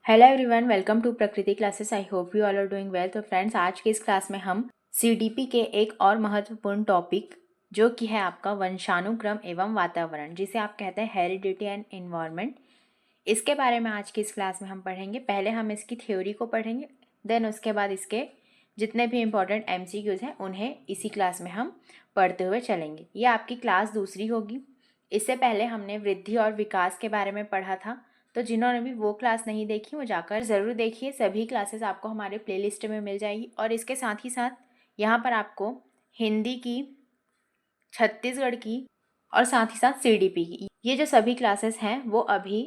Hello everyone, welcome to Prakriti classes. I hope you all are doing well. तो friends, आज की इस class में हम सीडीपी के एक और महत्वपूर्ण टॉपिक जो कि है आपका वंशानुक्रम एवं वातावरण, जिसे आप कहते हैं हेरिडिटी एंड एनवायरनमेंट, इसके बारे में आज की इस क्लास में हम पढ़ेंगे। पहले हम इसकी थ्योरी को पढ़ेंगे, देन उसके बाद इसके जितने भी इम्पोर्टेंट एमसीक्यूज़ हैं उन्हें इसी क्लास में हम पढ़ते हुए चलेंगे। ये आपकी क्लास दूसरी होगी। इससे पहले हमने वृद्धि और विकास के बारे में पढ़ा था, तो जिन्होंने भी वो क्लास नहीं देखी वो जाकर ज़रूर देखिए। सभी क्लासेस आपको हमारे प्लेलिस्ट में मिल जाएगी। और इसके साथ ही साथ यहाँ पर आपको हिंदी की, छत्तीसगढ़ की और साथ ही साथ सीडीपी की, ये जो सभी क्लासेस हैं वो अभी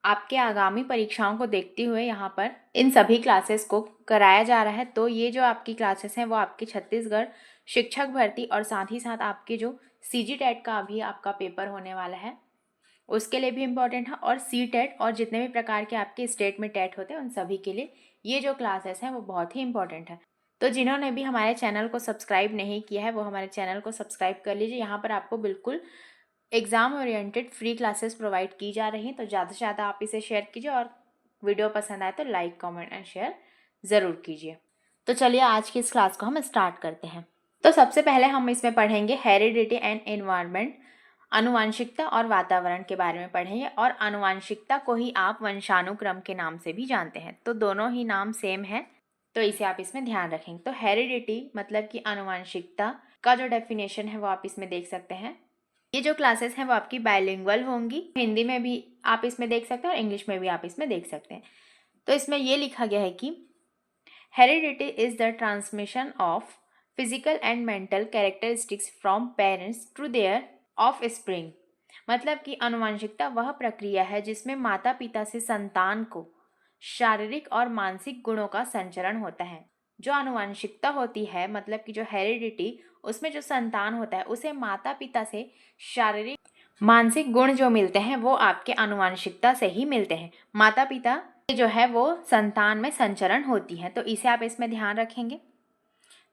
आपके आगामी परीक्षाओं को देखते हुए यहाँ पर इन सभी क्लासेस को कराया जा रहा है। तो ये जो आपकी क्लासेस हैं वो आपकी छत्तीसगढ़ शिक्षक भर्ती और साथ ही साथ आपके जो सीजी टेट का अभी आपका पेपर होने वाला है उसके लिए भी इम्पॉर्टेंट है, और सी टेट और जितने भी प्रकार के आपके स्टेट में टेट होते हैं उन सभी के लिए ये जो क्लासेस हैं वो बहुत ही इंपॉर्टेंट है। तो जिन्होंने भी हमारे चैनल को सब्सक्राइब नहीं किया है वो हमारे चैनल को सब्सक्राइब कर लीजिए। यहाँ पर आपको बिल्कुल exam oriented free classes provide की जा रही हैं। तो ज़्यादा से ज़्यादा आप इसे शेयर कीजिए और वीडियो पसंद आए तो लाइक, कमेंट एंड शेयर ज़रूर कीजिए। तो चलिए आज की इस क्लास को हम स्टार्ट करते हैं। तो सबसे पहले हम इसमें पढ़ेंगे हेरिडिटी एंड एनवायरनमेंट, आनुवांशिकता और वातावरण के बारे में पढ़ेंगे। और आनुवांशिकता को ही आप वंशानुक्रम के नाम से भी जानते हैं, तो दोनों ही नाम सेम है, तो इसे आप इसमें ध्यान रखेंगे। तो हेरिडिटी मतलब कि आनुवांशिकता का जो डेफिनेशन है वो आप इसमें देख सकते हैं। ये जो क्लासेस हैं वो आपकी बाइलिंगुअल होंगी, हिंदी में भी आप इसमें देख सकते हैं और इंग्लिश में भी आप इसमें देख सकते हैं। तो इसमें ये लिखा गया है कि heredity is the transmission of physical and mental characteristics from parents to their offspring. मतलब कि आनुवंशिकता वह प्रक्रिया है जिसमें माता पिता से संतान को शारीरिक और मानसिक गुणों का संचरण होता है। जो आनुवंशिकता होती है, मतलब कि जो हेरिडिटी, उसमें जो संतान होता है उसे माता पिता से शारीरिक मानसिक गुण जो मिलते हैं वो आपके आनुवंशिकता से ही मिलते हैं। माता पिता जो है वो संतान में संचरण होती है, तो इसे आप इसमें ध्यान रखेंगे।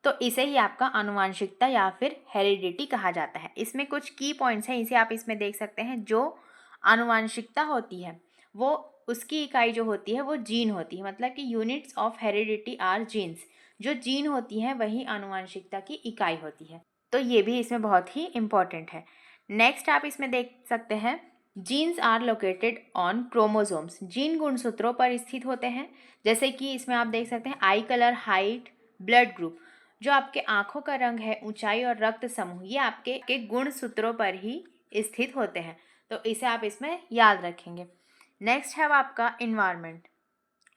तो इसे ही आपका आनुवंशिकता या फिर हेरिडिटी कहा जाता है। इसमें कुछ की पॉइंट्स हैं, इसे आप इसमें देख सकते हैं। जो आनुवंशिकता होती है वो उसकी इकाई जो होती है वो जीन होती है, मतलब कि units of heredity are genes. जो जीन होती हैं वही आनुवंशिकता की इकाई होती है, तो ये भी इसमें बहुत ही इम्पॉर्टेंट है। नेक्स्ट आप इसमें देख सकते हैं, genes are located on chromosomes. Gene गुणसूत्रों पर स्थित होते हैं, जैसे कि इसमें आप देख सकते हैं आई कलर, हाइट, ब्लड ग्रुप। जो आपके आंखों का रंग है, ऊंचाई और रक्त समूह, ये आपके गुणसूत्रों पर ही स्थित होते हैं, तो इसे आप इसमें याद रखेंगे। नेक्स्ट है आपका इन्वायरमेंट,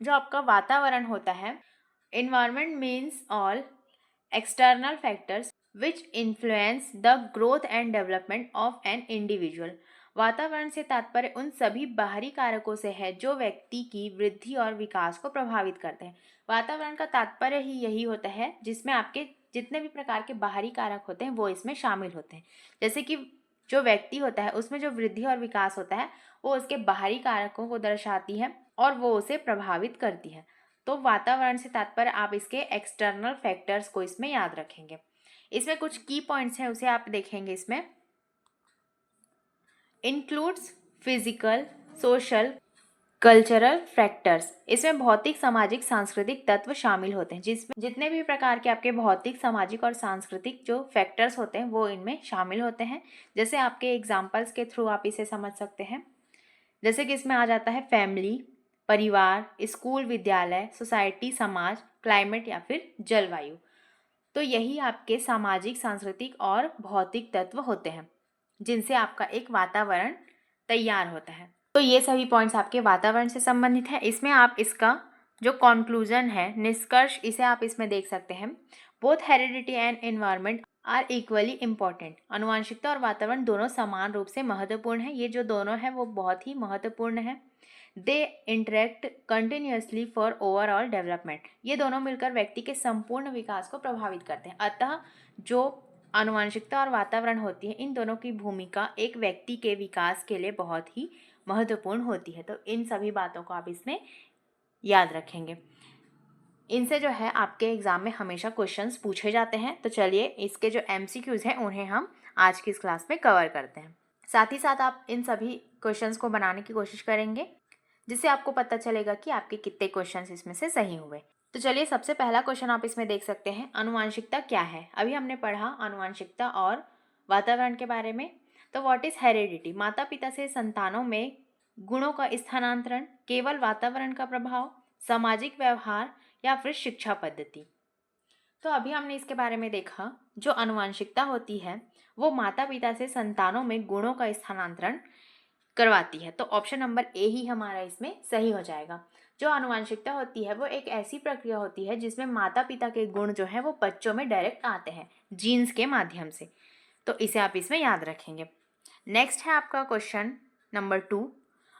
जो आपका वातावरण होता है। Environment means all external factors which influence the growth and development of an individual. वातावरण से तात्पर्य उन सभी बाहरी कारकों से है जो व्यक्ति की वृद्धि और विकास को प्रभावित करते हैं। वातावरण का तात्पर्य ही यही होता है जिसमें आपके जितने भी प्रकार के बाहरी कारक होते हैं वो इसमें शामिल होते हैं। जैसे कि जो व्यक्ति होता है उसमें जो वृद्धि और विकास होता है वो उसके बाहरी कारकों को दर्शाती है और वो उसे प्रभावित करती है। तो वातावरण से तात्पर्य आप इसके एक्सटर्नल फैक्टर्स को इसमें याद रखेंगे। इसमें कुछ की पॉइंट्स हैं, उसे आप देखेंगे। इसमें includes physical, social, cultural factors. इसमें भौतिक, सामाजिक, सांस्कृतिक तत्व शामिल होते हैं, जिसमें जितने भी प्रकार के आपके भौतिक, सामाजिक और सांस्कृतिक जो फैक्टर्स होते हैं वो इनमें शामिल होते हैं। जैसे आपके एग्जाम्पल्स के थ्रू आप इसे समझ सकते हैं। जैसे कि इसमें आ जाता है फैमिली, परिवार, स्कूल, विद्यालय, सोसाइटी, समाज, क्लाइमेट या फिर जलवायु। तो यही आपके सामाजिक, सांस्कृतिक और भौतिक तत्व होते हैं जिनसे आपका एक वातावरण तैयार होता है। तो ये सभी पॉइंट्स आपके वातावरण से संबंधित है। इसमें आप इसका जो कंक्लूजन है, निष्कर्ष, इसे आप इसमें देख सकते हैं। Both heredity and environment are equally important. आनुवंशिकता और वातावरण दोनों समान रूप से महत्वपूर्ण है। ये जो दोनों है वो बहुत ही महत्वपूर्ण है। They interact continuously for overall development. ये दोनों मिलकर व्यक्ति के संपूर्ण विकास को प्रभावित करते हैं। अतः जो आनुवंशिकता और वातावरण होती है, इन दोनों की भूमिका एक व्यक्ति के विकास के लिए बहुत ही महत्वपूर्ण होती है। तो इन सभी बातों को आप इसमें याद रखेंगे। इनसे जो है आपके एग्जाम में हमेशा क्वेश्चंस पूछे जाते हैं। तो चलिए इसके जो एमसीक्यूज हैं उन्हें हम आज की इस क्लास में कवर करते हैं। साथ ही साथ आप इन सभी क्वेश्चंस को बनाने की कोशिश करेंगे जिससे आपको पता चलेगा कि आपके कितने क्वेश्चन इसमें से सही हुए। तो चलिए सबसे पहला क्वेश्चन आप इसमें देख सकते हैं, अनुवांशिकता क्या है। अभी हमने पढ़ा अनुवांशिकता और वातावरण के बारे में। तो व्हाट इज हेरिडिटी? माता पिता से संतानों में गुणों का स्थानांतरण, केवल वातावरण का प्रभाव, सामाजिक व्यवहार या फिर शिक्षा पद्धति। तो अभी हमने इसके बारे में देखा, जो अनुवांशिकता होती है वो माता पिता से संतानों में गुणों का स्थानांतरण करवाती है। तो ऑप्शन नंबर ए ही हमारा इसमें सही हो जाएगा। जो आनुवंशिकता होती है वो एक ऐसी प्रक्रिया होती है जिसमें माता पिता के गुण जो है वो बच्चों में डायरेक्ट आते हैं जीन्स के माध्यम से। तो इसे आप इसमें याद रखेंगे। नेक्स्ट है आपका क्वेश्चन नंबर 2,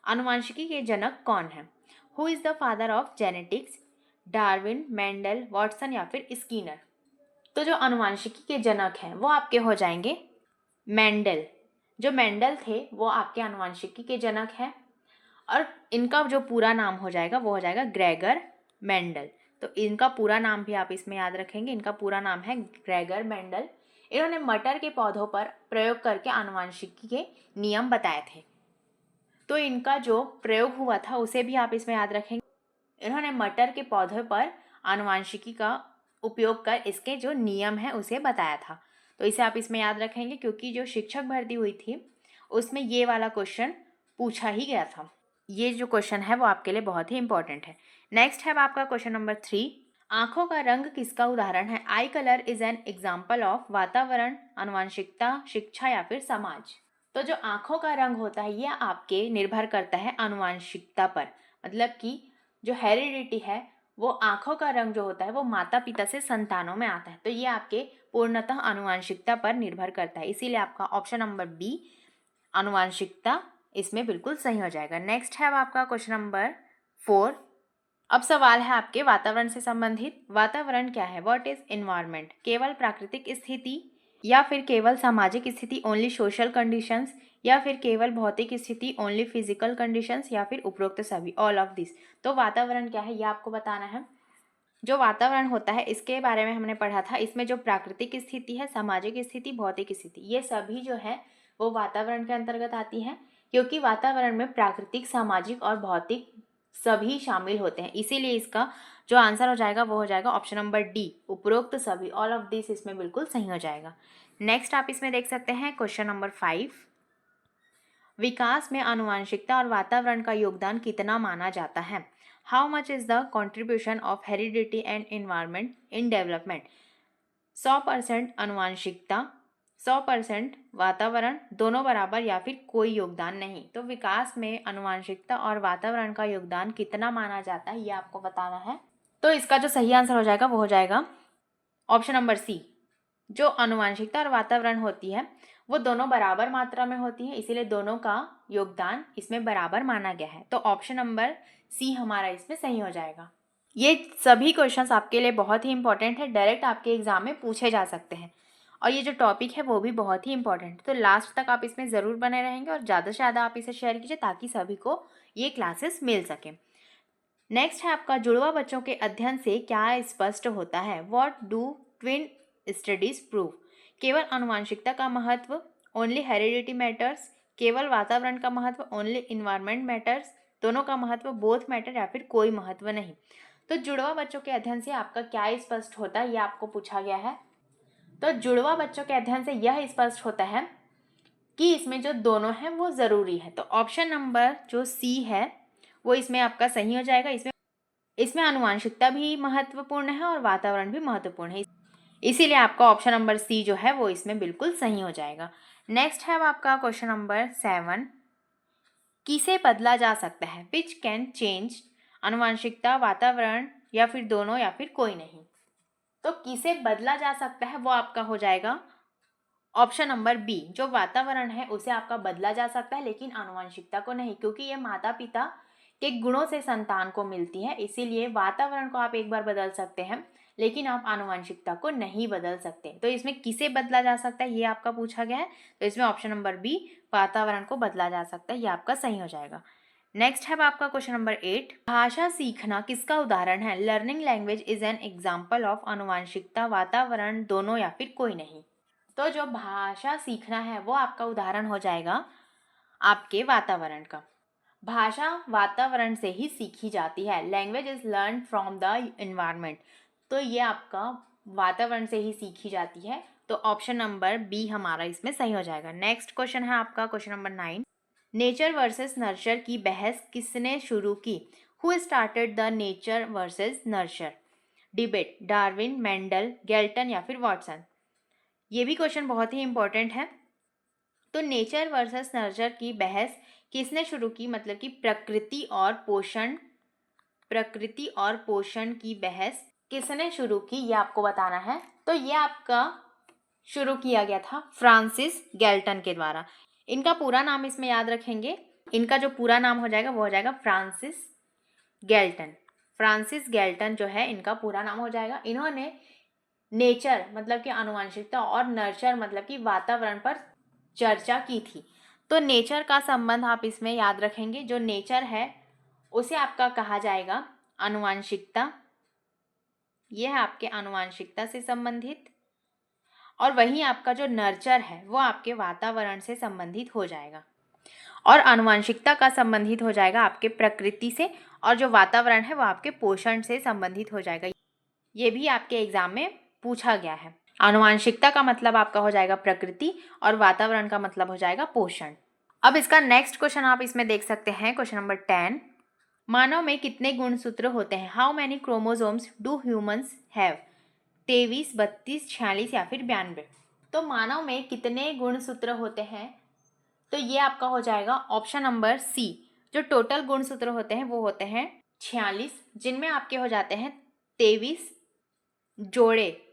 आनुवंशिकी के जनक कौन है? Who is the father of genetics? Darwin, Mendel, Watson या फिर स्किनर। तो जो आनुवंशिकी के जनक हैं वो आपके हो जाएंगे मेंडल। जो मेंडल थे वो आपके आनुवंशिकी के जनक हैं और इनका जो पूरा नाम हो जाएगा वो हो जाएगा ग्रेगर मेंडल। तो इनका पूरा नाम भी आप इसमें याद रखेंगे, इनका पूरा नाम है ग्रेगर मेंडल। इन्होंने मटर के पौधों पर प्रयोग करके आनुवंशिकी के नियम बताए थे। तो इनका जो प्रयोग हुआ था उसे भी आप इसमें याद रखेंगे। इन्होंने मटर के पौधों पर आनुवंशिकी का उपयोग कर इसके जो नियम है उसे बताया था। तो इसे आप इसमें याद रखेंगे क्योंकि जो शिक्षक भर्ती हुई थी उसमें ये वाला क्वेश्चन पूछा ही गया था। ये जो क्वेश्चन है वो आपके लिए बहुत ही इंपॉर्टेंट है। नेक्स्ट है आपका क्वेश्चन नंबर 3, आंखों का रंग किसका उदाहरण है? आई colour is an example of वातावरण, आनुवंशिकता, शिक्षा या फिर समाज। तो जो आंखों का रंग होता है ये आपके निर्भर करता है आनुवंशिकता पर। मतलब कि जो हेरिडिटी है वो आंखों का रंग जो होता है वो माता पिता से संतानों में आता है। तो ये आपके पूर्णतः आनुवंशिकता पर निर्भर करता है। इसीलिए आपका ऑप्शन नंबर बी आनुवंशिकता इसमें बिल्कुल सही हो जाएगा। नेक्स्ट है अब आपका क्वेश्चन नंबर 4। अब सवाल है आपके वातावरण से संबंधित। वातावरण क्या है? What is environment? केवल प्राकृतिक स्थिति या फिर केवल सामाजिक स्थिति, ओनली सोशल कंडीशंस, या फिर केवल भौतिक स्थिति, ओनली फिजिकल कंडीशंस, या फिर उपरोक्त सभी, ऑल ऑफ दिस। तो वातावरण क्या है ये आपको बताना है। जो वातावरण होता है इसके बारे में हमने पढ़ा था। इसमें जो प्राकृतिक स्थिति है, सामाजिक स्थिति, भौतिक स्थिति, ये सभी जो है वो वातावरण के अंतर्गत आती है। क्योंकि वातावरण में प्राकृतिक, सामाजिक और भौतिक सभी शामिल होते हैं, इसीलिए इसका जो आंसर हो जाएगा वो हो जाएगा ऑप्शन नंबर डी, उपरोक्त सभी, ऑल ऑफ दिस इसमें बिल्कुल सही हो जाएगा। नेक्स्ट आप इसमें देख सकते हैं क्वेश्चन नंबर 5, विकास में आनुवंशिकता और वातावरण का योगदान कितना माना जाता है? How much is the contribution of heredity and environment in development? 100% आनुवंशिकता, 100% वातावरण, दोनों बराबर या फिर कोई योगदान नहीं। तो विकास में आनुवंशिकता और वातावरण का योगदान कितना माना जाता है ये आपको बताना है। तो इसका जो सही आंसर हो जाएगा वो हो जाएगा ऑप्शन नंबर सी। जो आनुवंशिकता और वातावरण होती है वो दोनों बराबर मात्रा में होती है, इसीलिए दोनों का योगदान इसमें बराबर माना गया है। तो ऑप्शन नंबर सी हमारा इसमें सही हो जाएगा। ये सभी क्वेश्चंस आपके लिए बहुत ही इंपॉर्टेंट है, डायरेक्ट आपके एग्जाम में पूछे जा सकते हैं और ये जो टॉपिक है वो भी बहुत ही इंपॉर्टेंट है। तो लास्ट तक आप इसमें ज़रूर बने रहेंगे और ज़्यादा से ज़्यादा आप इसे शेयर कीजिए ताकि सभी को ये क्लासेस मिल सकें। नेक्स्ट है आपका जुड़वा बच्चों के अध्ययन से क्या स्पष्ट होता है? What do twin studies prove? केवल आनुवंशिकता का महत्व, ओनली हेरिडिटी मैटर्स, केवल वातावरण का महत्व, ओनली इन्वायरमेंट मैटर्स, दोनों का महत्व, बोथ मैटर, या फिर कोई महत्व नहीं। तो जुड़वा बच्चों के अध्ययन से आपका क्या स्पष्ट होता है ये आपको पूछा गया है। तो जुड़वा बच्चों के अध्ययन से यह स्पष्ट होता है कि इसमें जो दोनों हैं वो ज़रूरी है। तो ऑप्शन नंबर जो सी है वो इसमें आपका सही हो जाएगा। इसमें आनुवंशिकता भी महत्वपूर्ण है और वातावरण भी महत्वपूर्ण है, इसीलिए आपका ऑप्शन नंबर सी जो है वो इसमें बिल्कुल सही हो जाएगा। नेक्स्ट है आपका क्वेश्चन नंबर 7, किसे बदला जा सकता है? Which can change? आनुवंशिकता, वातावरण, या फिर दोनों, या फिर कोई नहीं। तो किसे बदला जा सकता है वो आपका हो जाएगा ऑप्शन नंबर बी। जो वातावरण है उसे आपका बदला जा सकता है लेकिन आनुवंशिकता को नहीं, क्योंकि ये माता पिता के गुणों से संतान को मिलती है। इसीलिए वातावरण को आप एक बार बदल सकते हैं लेकिन आप आनुवंशिकता को नहीं बदल सकते। तो इसमें किसे बदला जा सकता है ये आपका पूछा गया है। तो इसमें ऑप्शन नंबर बी, वातावरण को बदला जा सकता है, ये आपका सही हो जाएगा। नेक्स्ट है आपका क्वेश्चन नंबर 8, भाषा सीखना किसका उदाहरण है? Learning language is an example of आनुवंशिकता, वातावरण, दोनों, या फिर कोई नहीं। तो जो भाषा सीखना है वो आपका उदाहरण हो जाएगा आपके वातावरण का। भाषा वातावरण से ही सीखी जाती है। Language is learn from the environment. तो ये आपका वातावरण से ही सीखी जाती है। तो ऑप्शन नंबर बी हमारा इसमें सही हो जाएगा। नेक्स्ट क्वेश्चन है आपका question number 9। Nature versus nurture की बहस किसने शुरू की? Who started the nature versus nurture debate? Darwin, Mendel, Galton या फिर वॉटसन? ये भी क्वेश्चन बहुत ही इंपॉर्टेंट है। तो नेचर वर्सेस नर्चर की बहस किसने शुरू की? मतलब कि प्रकृति और पोषण की बहस किसने शुरू की, ये आपको बताना है। तो ये आपका शुरू किया गया था फ्रांसिस गैल्टन के द्वारा। इनका पूरा नाम इसमें याद रखेंगे। इनका जो पूरा नाम हो जाएगा वो हो जाएगा फ्रांसिस गैल्टन। फ्रांसिस गैल्टन जो है इनका पूरा नाम हो जाएगा। इन्होंने नेचर मतलब कि आनुवंशिकता और नर्चर मतलब कि वातावरण पर चर्चा की थी। तो नेचर का संबंध आप इसमें याद रखेंगे। जो नेचर है उसे आपका कहा जाएगा आनुवंशिकता। यह है आपके आनुवंशिकता से संबंधित। और वहीं आपका जो नर्चर है वो आपके वातावरण से संबंधित हो जाएगा। और आनुवंशिकता का संबंधित हो जाएगा आपके प्रकृति से, और जो वातावरण है वो आपके पोषण से संबंधित हो जाएगा। ये भी आपके एग्जाम में पूछा गया है। आनुवंशिकता का मतलब आपका हो जाएगा प्रकृति और वातावरण का मतलब हो जाएगा पोषण। अब इसका नेक्स्ट क्वेश्चन आप इसमें देख सकते हैं, क्वेश्चन नंबर 10। मानव में कितने गुणसूत्र होते हैं? How many chromosomes do humans have? 23, 32, 46 या फिर 92? तो मानव में कितने गुणसूत्र होते हैं? तो ये आपका हो जाएगा ऑप्शन नंबर सी। जो टोटल गुणसूत्र होते हैं वो होते हैं 46, जिनमें आपके हो जाते हैं 23 जोड़े,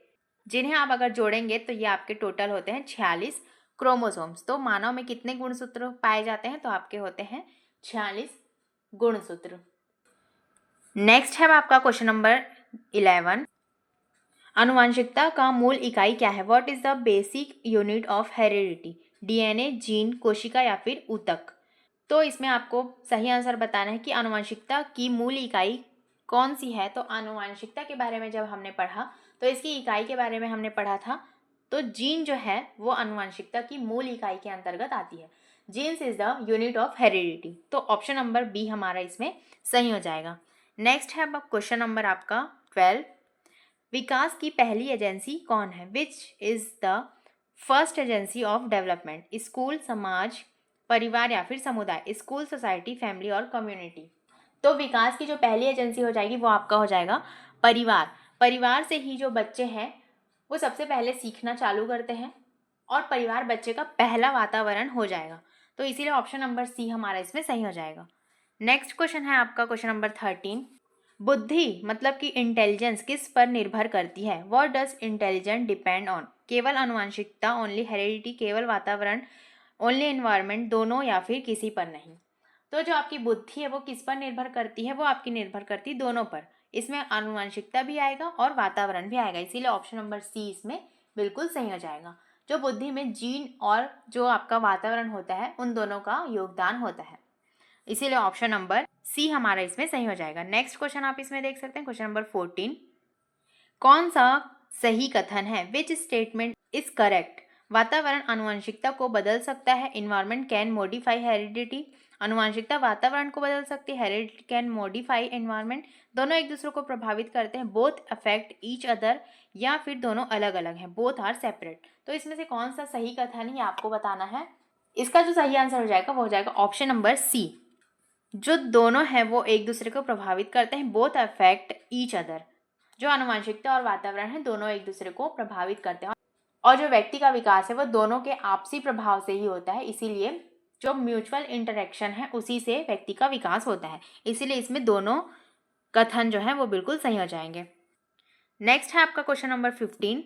जिन्हें आप अगर जोड़ेंगे तो ये आपके टोटल होते हैं 46 क्रोमोसोम्स। तो मानव में कितने गुणसूत्र पाए जाते हैं? तो आपके होते हैं 46 गुणसूत्र। नेक्स्ट है आपका क्वेश्चन नंबर 11। आनुवंशिकता का मूल इकाई क्या है? What is the basic unit of heredity? DNA, gene, कोशिका या फिर ऊतक? तो इसमें आपको सही आंसर बताना है कि आनुवंशिकता की मूल इकाई कौन सी है। तो आनुवंशिकता के बारे में जब हमने पढ़ा तो इसकी इकाई के बारे में हमने पढ़ा था। तो जीन जो है वो आनुवंशिकता की मूल इकाई के अंतर्गत आती है। Genes is the unit of heredity. तो ऑप्शन नंबर बी हमारा इसमें सही हो जाएगा। नेक्स्ट है क्वेश्चन नंबर आपका 12। विकास की पहली एजेंसी कौन है? Which is the first agency of development? School, समाज, परिवार या फिर समुदाय? स्कूल, सोसाइटी, फैमिली और कम्युनिटी? तो विकास की जो पहली एजेंसी हो जाएगी वो आपका हो जाएगा परिवार। परिवार से ही जो बच्चे हैं वो सबसे पहले सीखना चालू करते हैं और परिवार बच्चे का पहला वातावरण हो जाएगा। तो इसीलिए ऑप्शन नंबर सी हमारा इसमें सही हो जाएगा। नेक्स्ट क्वेश्चन है आपका क्वेश्चन नंबर 13। बुद्धि मतलब कि इंटेलिजेंस किस पर निर्भर करती है? What does intelligence depend on? केवल आनुवंशिकता, ओनली हेरिडिटी, केवल वातावरण, ओनली एनवायरनमेंट, दोनों या फिर किसी पर नहीं? तो जो आपकी बुद्धि है वो किस पर निर्भर करती है? वो आपकी निर्भर करती है दोनों पर। इसमें आनुवंशिकता भी आएगा और वातावरण भी आएगा। इसीलिए ऑप्शन नंबर सी इसमें बिल्कुल सही हो जाएगा। जो बुद्धि में जीन और जो आपका वातावरण होता है उन दोनों का योगदान होता है। इसीलिए ऑप्शन नंबर सी हमारा इसमें सही हो जाएगा। नेक्स्ट क्वेश्चन आप इसमें देख सकते हैं, क्वेश्चन नंबर 14। कौन सा सही कथन है? Which statement is correct? वातावरण आनुवंशिकता को बदल सकता है। Environment can modify heredity. आनुवंशिकता वातावरण को बदल सकती है। Heredity can modify environment. दोनों एक दूसरे को प्रभावित करते हैं। बोथ अफेक्ट ईच अदर, या फिर दोनों अलग अलग हैं। Both are separate. तो इसमें से कौन सा सही कथन है ये आपको बताना है। इसका जो सही आंसर हो जाएगा वो हो जाएगा ऑप्शन नंबर सी। जो दोनों हैं वो एक दूसरे को प्रभावित करते हैं। Both affect each other. जो आनुवंशिकता और वातावरण है दोनों एक दूसरे को प्रभावित करते हैं, और जो व्यक्ति का विकास है वो दोनों के आपसी प्रभाव से ही होता है। इसीलिए जो म्यूचुअल इंटरेक्शन है उसी से व्यक्ति का विकास होता है। इसीलिए इसमें दोनों कथन जो है वो बिल्कुल सही हो जाएंगे। नेक्स्ट है आपका क्वेश्चन नंबर 15।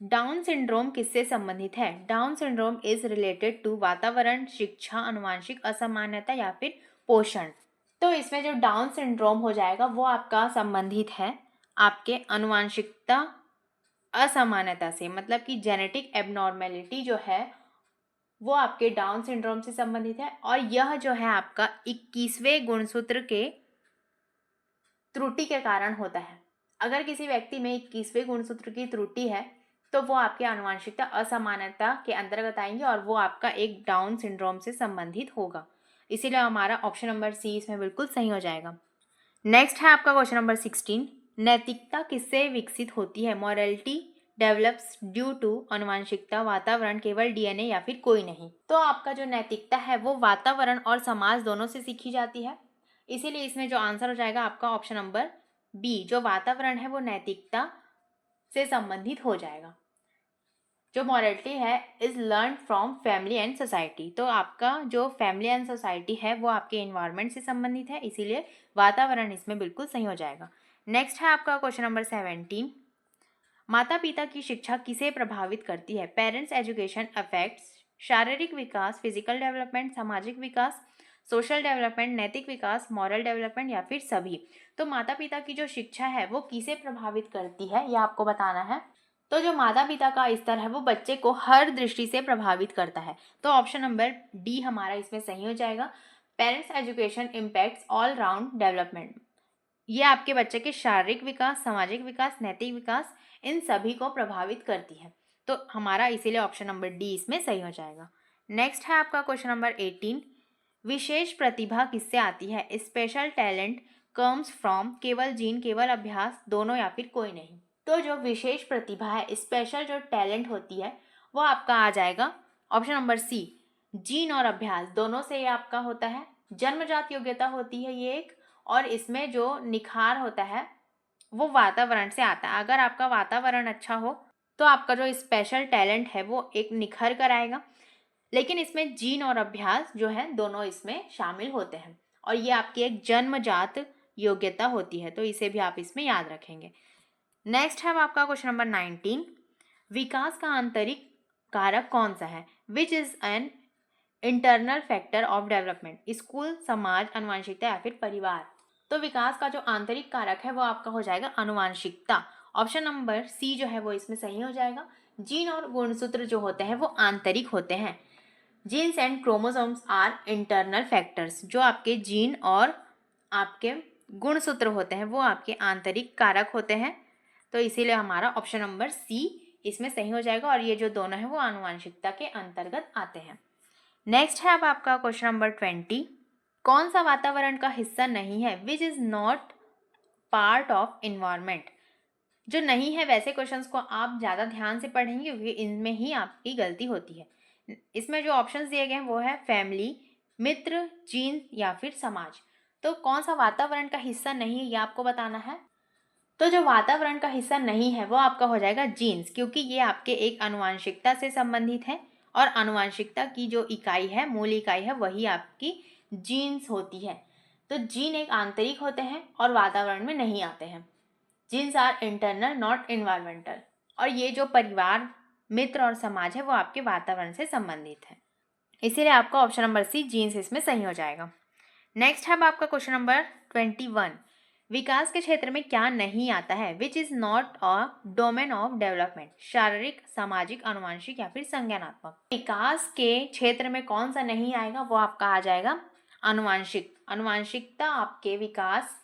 डाउन सिंड्रोम किससे संबंधित है? Down syndrome is related to वातावरण, शिक्षा, आनुवंशिक असामान्यता या फिर पोषण? तो इसमें जो डाउन सिंड्रोम हो जाएगा वो आपका संबंधित है आपके आनुवंशिकता असामान्यता से। मतलब कि जेनेटिक एबनॉर्मेलिटी जो है वो आपके डाउन सिंड्रोम से संबंधित है। और यह जो है आपका 21वें गुणसूत्र के त्रुटि के कारण होता है। अगर किसी व्यक्ति में 21वें गुणसूत्र की त्रुटि है तो वो आपके आनुवंशिकता असामान्यता के अंतर्गत आएंगे और वो आपका एक डाउन सिंड्रोम से संबंधित होगा। इसीलिए हमारा ऑप्शन नंबर सी इसमें बिल्कुल सही हो जाएगा। नेक्स्ट है आपका क्वेश्चन नंबर 16, नैतिकता किससे विकसित होती है? मॉरलिटी डेवलप्स ड्यू टू आनुवंशिकता, वातावरण, केवल डीएनए या फिर कोई नहीं। तो आपका जो नैतिकता है वो वातावरण और समाज दोनों से सीखी जाती है, इसीलिए इसमें जो आंसर हो जाएगा आपका ऑप्शन नंबर बी, जो वातावरण है वो नैतिकता से संबंधित हो जाएगा। जो मॉरलिटी है is learn from family and society, तो आपका जो फैमिली एंड सोसाइटी है वो आपके एनवायरनमेंट से संबंधित है, इसीलिए वातावरण इसमें बिल्कुल सही हो जाएगा। नेक्स्ट है आपका क्वेश्चन नंबर 17, माता पिता की शिक्षा किसे प्रभावित करती है? पेरेंट्स एजुकेशन अफेक्ट्स शारीरिक विकास, फिजिकल डेवलपमेंट, सामाजिक विकास, सोशल डेवलपमेंट, नैतिक विकास, मॉरल डेवलपमेंट या फिर सभी। तो माता पिता की जो शिक्षा है वो किसे प्रभावित करती है ये आपको बताना है। तो जो माता पिता का स्तर है वो बच्चे को हर दृष्टि से प्रभावित करता है, तो ऑप्शन नंबर डी हमारा इसमें सही हो जाएगा। Parents education impacts all round development, ये आपके बच्चे के शारीरिक विकास, सामाजिक विकास, नैतिक विकास, इन सभी को प्रभावित करती है, तो हमारा इसीलिए ऑप्शन नंबर डी इसमें सही हो जाएगा। नेक्स्ट है आपका क्वेश्चन नंबर 18, विशेष प्रतिभा किससे आती है? स्पेशल टैलेंट कम्स फ्रॉम केवल जीन, केवल अभ्यास, दोनों या फिर कोई नहीं। तो जो विशेष प्रतिभा है, स्पेशल जो टैलेंट होती है वो आपका आ जाएगा ऑप्शन नंबर सी, जीन और अभ्यास दोनों से ये आपका होता है। जन्मजात योग्यता होती है ये एक, और इसमें जो निखार होता है वो वातावरण से आता है। अगर आपका वातावरण अच्छा हो तो आपका जो स्पेशल टैलेंट है वो एक निखर कर आएगा, लेकिन इसमें जीन और अभ्यास जो है दोनों इसमें शामिल होते हैं, और ये आपकी एक जन्मजात योग्यता होती है, तो इसे भी आप इसमें याद रखेंगे। नेक्स्ट है आपका क्वेश्चन नंबर 19, विकास का आंतरिक कारक कौन सा है? Which is an internal factor of development, school, समाज, आनुवंशिकता या फिर परिवार। तो विकास का जो आंतरिक कारक है वो आपका हो जाएगा आनुवंशिकता, ऑप्शन नंबर सी जो है वो इसमें सही हो जाएगा। जीन और गुणसूत्र जो होते हैं वो आंतरिक होते हैं। Genes and chromosomes are internal factors, जो आपके जीन और आपके गुणसूत्र होते हैं वो आपके आंतरिक कारक होते हैं, तो इसीलिए हमारा ऑप्शन नंबर सी इसमें सही हो जाएगा, और ये जो दोनों हैं वो आनुवंशिकता के अंतर्गत आते हैं। नेक्स्ट है अब आपका क्वेश्चन नंबर 20, कौन सा वातावरण का हिस्सा नहीं है? Which is not part of environment, जो नहीं है वैसे क्वेश्चंस को आप ज़्यादा ध्यान से पढ़ेंगे क्योंकि इनमें ही आपकी गलती होती है। इसमें जो ऑप्शंस दिए गए हैं वो है फैमिली, मित्र, जीन या फिर समाज। तो कौन सा वातावरण का हिस्सा नहीं है ये आपको बताना है। तो जो वातावरण का हिस्सा नहीं है वो आपका हो जाएगा जीन्स, क्योंकि ये आपके एक आनुवंशिकता से संबंधित है, और आनुवंशिकता की जो इकाई है, मूल इकाई है, वही आपकी जीन्स होती है। तो जीन एक आंतरिक होते हैं और वातावरण में नहीं आते हैं। Genes are internal not environmental, और ये जो परिवार, मित्र और समाज है वो आपके वातावरण से संबंधित है, इसीलिए आपका ऑप्शन नंबर सी जीन्स इसमें सही हो जाएगा। नेक्स्ट है आपका क्वेश्चन नंबर 21, विकास के क्षेत्र में क्या नहीं आता है? Which is not a domain of development, शारीरिक, सामाजिक, आनुवंशिक या फिर संज्ञानात्मक। विकास के क्षेत्र में कौन सा नहीं आएगा वो आपका आ जाएगा आनुवंशिक। आनुवंशिकता आपके विकास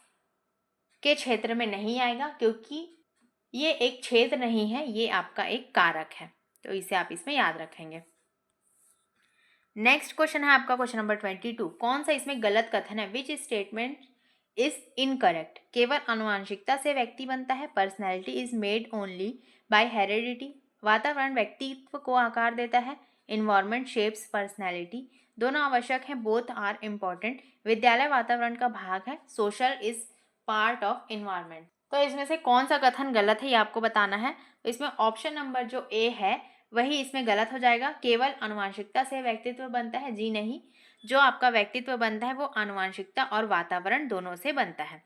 के क्षेत्र में नहीं आएगा, क्योंकि ये एक क्षेत्र नहीं है, ये आपका एक कारक है, तो इसे आप इसमें याद रखेंगे। नेक्स्ट क्वेश्चन है आपका क्वेश्चन नंबर 22, कौन सा इसमें गलत कथन है? विच स्टेटमेंट इज इनकरेक्ट, केवल आनुवंशिकता से व्यक्ति बनता है, personality is made only by heredity, वातावरण व्यक्तित्व को आकार देता है, इन्वायरमेंट शेप्स पर्सनैलिटी, दोनों आवश्यक हैं, बोथ आर इम्पॉर्टेंट, विद्यालय वातावरण का भाग है, social is part of environment. तो इसमें से कौन सा कथन गलत है ये आपको बताना है। तो इसमें ऑप्शन नंबर जो ए है वही इसमें गलत हो जाएगा। केवल आनुवंशिकता से व्यक्तित्व बनता है, जी नहीं, जो आपका व्यक्तित्व बनता है वो आनुवंशिकता और वातावरण दोनों से बनता है।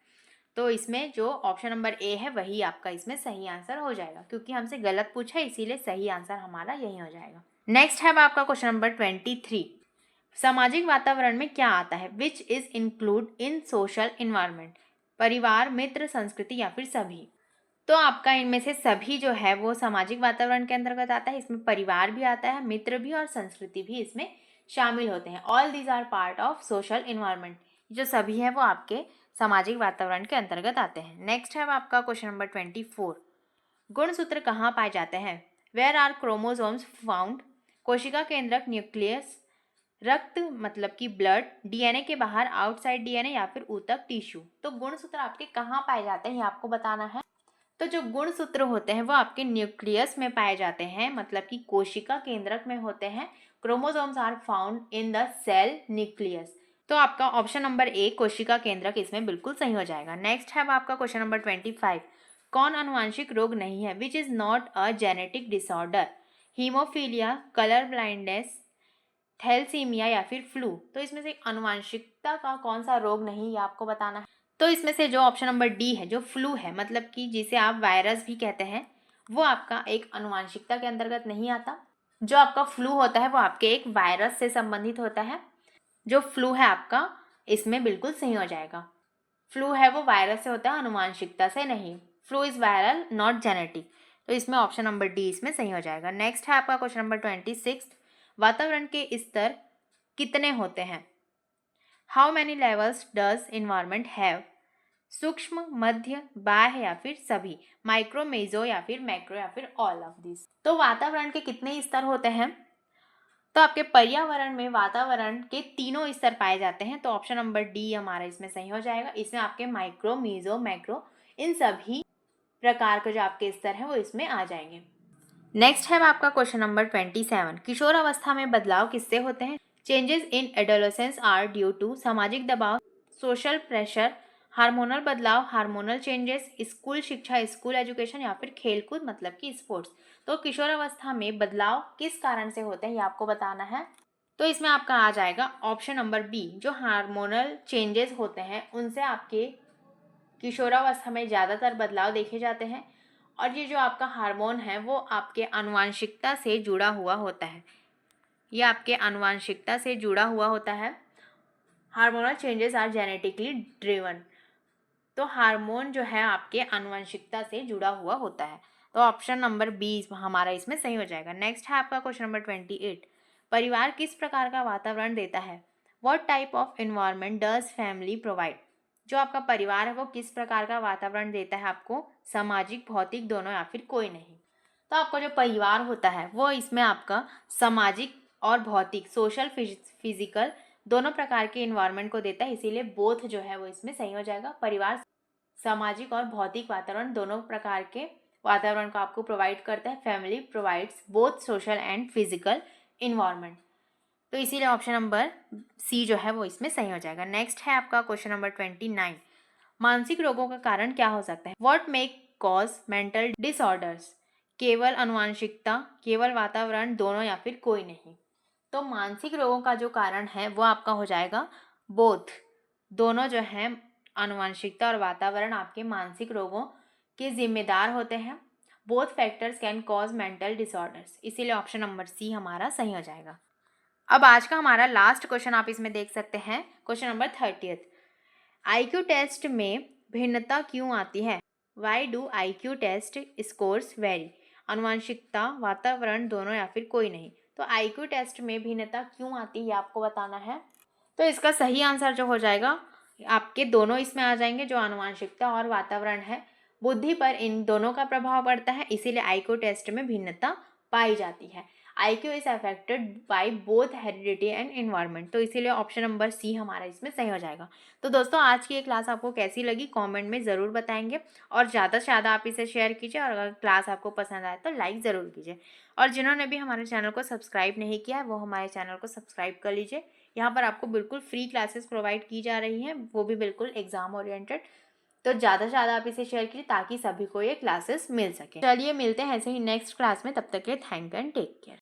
तो इसमें जो ऑप्शन नंबर ए है वही आपका इसमें सही आंसर हो जाएगा, क्योंकि हमसे गलत पूछा है इसीलिए सही आंसर हमारा यही हो जाएगा। नेक्स्ट है आपका क्वेश्चन नंबर 23, सामाजिक वातावरण में क्या आता है? Which is include in social environment, परिवार, मित्र, संस्कृति या फिर सभी। तो आपका इनमें से सभी जो है वो सामाजिक वातावरण के अंतर्गत आता है। इसमें परिवार भी आता है, मित्र भी और संस्कृति भी इसमें शामिल होते हैं। All these are part of social environment, जो सभी है वो आपके सामाजिक वातावरण के अंतर्गत आते हैं। नेक्स्ट है आपका क्वेश्चन नंबर 24, गुणसूत्र कहाँ पाए जाते हैं? वेयर आर क्रोमोसोम्स फाउंड, कोशिका केंद्रक, न्यूक्लियस, रक्त मतलब कि ब्लड, डीएनए के बाहर आउटसाइड डीएनए या फिर ऊतक टिश्यू। तो गुणसूत्र आपके कहाँ पाए जाते हैं ये आपको बताना है। तो जो गुणसूत्र होते हैं वो आपके न्यूक्लियस में पाए जाते हैं, मतलब कि कोशिका केंद्रक में होते हैं। Chromosomes are found in the cell nucleus. तो आपका ऑप्शन नंबर ए कोशिका केंद्रक इसमें बिल्कुल सही हो जाएगा। नेक्स्ट है आपका क्वेश्चन नंबर 25। कौन अनुवांशिक रोग नहीं है which is not a genetic disorder? Hemophilia, colour blindness, thalassemia या फिर फ्लू। तो इसमें से अनुवांशिकता का कौन सा रोग नहीं, ये आपको बताना है। तो इसमें से जो ऑप्शन नंबर डी है, जो फ्लू है, मतलब कि जिसे आप वायरस भी कहते हैं, वो आपका एक अनुवांशिकता के अंतर्गत नहीं आता। जो आपका फ्लू होता है वो आपके एक वायरस से संबंधित होता है। जो फ्लू है आपका इसमें बिल्कुल सही हो जाएगा। फ्लू है वो वायरस से होता है, अनुवांशिकता से नहीं। Flu is viral not genetic. तो इसमें ऑप्शन नंबर डी इसमें सही हो जाएगा। नेक्स्ट है आपका क्वेश्चन नंबर 26। वातावरण के स्तर कितने होते हैं? How many levels does environment have? सूक्ष्म, मध्य, बाह्य या फिर सभी? माइक्रो, मेजो या फिर मैक्रो या फिर ऑल ऑफ दिस? तो वातावरण के कितने स्तर होते हैं? तो आपके पर्यावरण में वातावरण के तीनों स्तर पाए जाते हैं। तो ऑप्शन नंबर डी हमारा इसमें सही हो जाएगा। इसमें आपके माइक्रो, मेजो, मैक्रो, इन सभी प्रकार के जो आपके स्तर हैं वो इसमें आ जाएंगे। नेक्स्ट है आपका क्वेश्चन नंबर 27। किशोर अवस्था में बदलाव किससे होते हैं? Changes in adolescence are due to सामाजिक दबाव, सोशल प्रेशर, हार्मोनल बदलाव, हार्मोनल चेंजेस, स्कूल शिक्षा, स्कूल एजुकेशन या फिर खेलकूद मतलब कि स्पोर्ट्स। तो किशोर अवस्था में बदलाव किस कारण से होते हैं ये आपको बताना है। तो इसमें आपका आ जाएगा ऑप्शन नंबर बी, जो हार्मोनल चेंजेस होते हैं उनसे आपके किशोरावस्था में ज़्यादातर बदलाव देखे जाते हैं। और ये जो आपका हार्मोन है वो आपके आनुवंशिकता से जुड़ा हुआ होता है। ये आपके आनुवंशिकता से जुड़ा हुआ होता है। Hormonal changes are genetically driven. तो हार्मोन जो है आपके आनुवंशिकता से जुड़ा हुआ होता है। तो ऑप्शन नंबर बी हमारा इसमें सही हो जाएगा। नेक्स्ट है आपका क्वेश्चन नंबर 28। परिवार किस प्रकार का वातावरण देता है? What type of environment does family provide? जो आपका परिवार है वो किस प्रकार का वातावरण देता है आपको? सामाजिक, भौतिक, दोनों या फिर कोई नहीं? तो आपका जो परिवार होता है वो इसमें आपका सामाजिक और भौतिक, सोशल, फिजिकल, दोनों प्रकार के इन्वायरमेंट को देता है। इसीलिए बोथ जो है वो इसमें सही हो जाएगा। परिवार सामाजिक और भौतिक वातावरण, दोनों प्रकार के वातावरण को आपको प्रोवाइड करता है। Family provides both social and physical environment. तो इसीलिए ऑप्शन नंबर सी जो है वो इसमें सही हो जाएगा। नेक्स्ट है आपका क्वेश्चन नंबर 29। मानसिक रोगों का कारण क्या हो सकता है? What make cause mental disorders? केवल अनुवांशिकता, केवल वातावरण, दोनों या फिर कोई नहीं? तो मानसिक रोगों का जो कारण है वो आपका हो जाएगा बोथ। दोनों जो है आनुवंशिकता और वातावरण आपके मानसिक रोगों के जिम्मेदार होते हैं। Both factors can cause mental disorders. इसीलिए ऑप्शन नंबर सी हमारा सही हो जाएगा। अब आज का हमारा लास्ट क्वेश्चन आप इसमें देख सकते हैं, क्वेश्चन नंबर 30। आईक्यू टेस्ट में भिन्नता क्यों आती है? Why do IQ test scores vary? आनुवंशिकता, वातावरण, दोनों या फिर कोई नहीं? तो आईक्यू टेस्ट में भिन्नता क्यों आती है आपको बताना है। तो इसका सही आंसर जो हो जाएगा आपके दोनों इसमें आ जाएंगे। जो आनुवंशिकता और वातावरण है, बुद्धि पर इन दोनों का प्रभाव पड़ता है। इसीलिए आईक्यू टेस्ट में भिन्नता पाई जाती है। IQ is affected by both heredity and environment. तो इसीलिए ऑप्शन नंबर सी हमारा इसमें सही हो जाएगा। तो दोस्तों आज की ये क्लास आपको कैसी लगी कमेंट में ज़रूर बताएंगे, और ज़्यादा से ज़्यादा आप इसे शेयर कीजिए, और अगर क्लास आपको पसंद आए तो लाइक ज़रूर कीजिए। और जिन्होंने भी हमारे चैनल को सब्सक्राइब नहीं किया है वो हमारे चैनल को सब्सक्राइब कर लीजिए। यहाँ पर आपको बिल्कुल फ्री क्लासेस प्रोवाइड की जा रही हैं, वो भी बिल्कुल एग्जाम ओरिएंटेड। तो ज़्यादा से ज़्यादा आप इसे शेयर कीजिए ताकि सभी को ये क्लासेस मिल सके। चलिए मिलते हैं ऐसे ही नेक्स्ट क्लास में, तब तक के थैंक एंड टेक केयर।